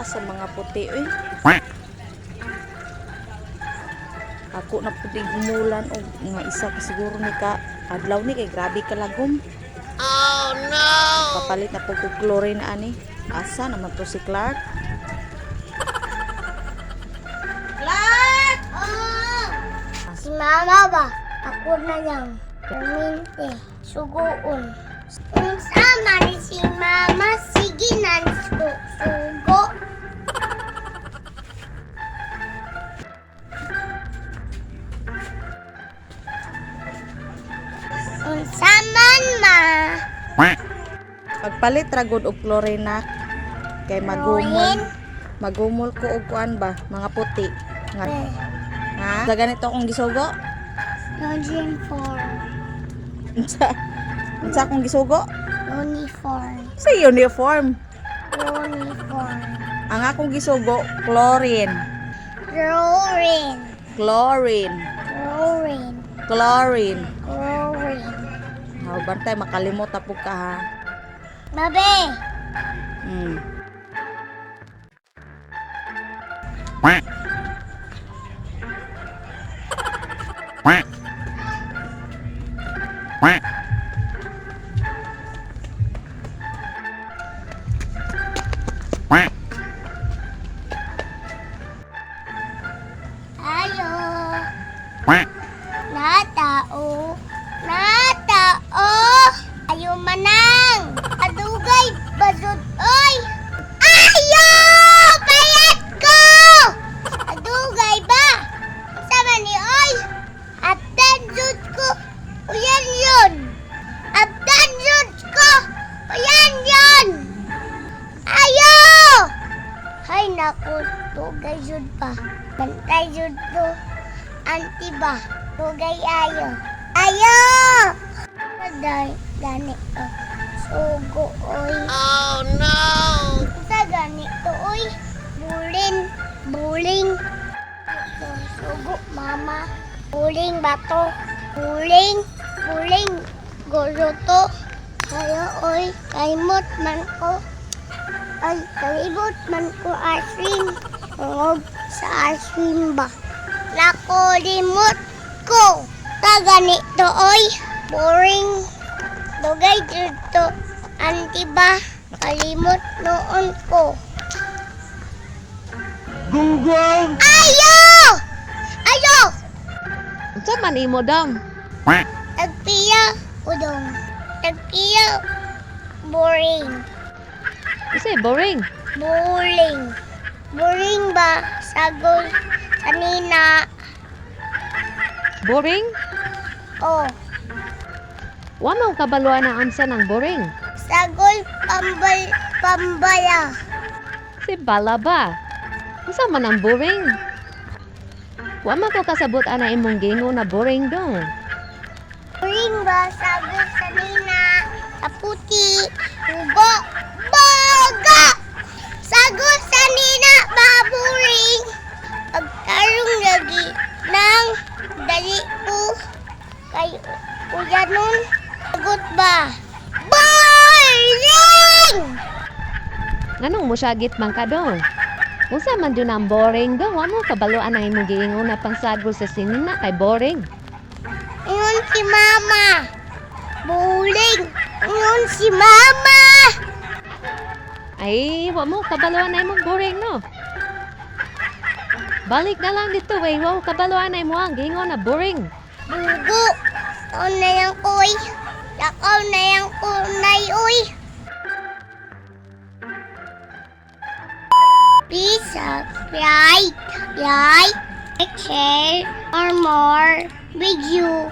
sa mga puti eh. Ako na puting umulan o nga isa ka siguro ni ka adlaw ni kay grabe ka lagom. Oh no! Papalit na po ko chlorine ani. Asa naman to si Clark? Clark! Oh! Si mama ba? Ako na lang. Permente. Sugoon. Kung sama ni si mama, sige na sugo. Kung saman ma. Pagpalit ra gud og chlorine na kay Chlorine? magumol ko og kuan ba mga puti nga ha sa ganito akong gisugo unsa akong gisugo Uniform. sa uniform Uniform. ang akong gisugo chlorine Chlorine. chlorine Chlorine. chlorine Chlorine. bantay makalimot po ka ha. Babe! Mm. Ayo! Natao! Natao! Ayo manang! Adugay! Basod! Oy! Ayo! Payat ko! Adugay ba? Sama ni Oy! Attention ko! Uyan yun! Attention ko! Uyan yun! Ayo! Hay naku! Tugay yun pa! Bantay yun to! Anti ba? Tugay ayo! Ayo! Saday, gani to. Sugo, oy. Oh no! Sa gani to, oy. Buling. Buling. Sugo, mama. Buling ba to? Buling. Buling. Gulo to. Kaya, oy. Kaimot man ko. Ay, kalibot man ko asin. Tungog sa asin ba? Nakulimot ko. Sa gani to, oy. Boring. Dugay dito. Anti ba? Kalimot noon ko. Gunggong! Ayo! Ayo! Unsa man imo dong? Tagpiya. Udong. Tagpiya. Boring. Isa boring. Boring. Boring ba? Sagol. Kanina. Boring? Oh. Wa mo kabaluan ang amsa ng boring. Sagol pambala. Si bala ba? Unsa man ang boring? Wa man ko kasabot ana imong gingo na boring dong. Boring ba? Sagol kanina. Kaputi. Ugo. Boga! Sagol kanina ba boring? Pagtarong lagi ng dali ko kay uyanon. Sagot ba? Boring! Nganong mo syagit man ka dong? Unsa man dun ang boring dong? Wa mo kabaluan ang imong gingo na pangsagol sa sinina kay boring. Ingon si mama. Boring. Ingon si mama. Ay, wa mo kabaluan na imong boring no. Balik na lang dito, way. Wa mo kabaluan na imo ang gingo na boring. Dugo. Tao na yung uy. Lakaw na yung kunay uy. Please subscribe, like, share, or more video.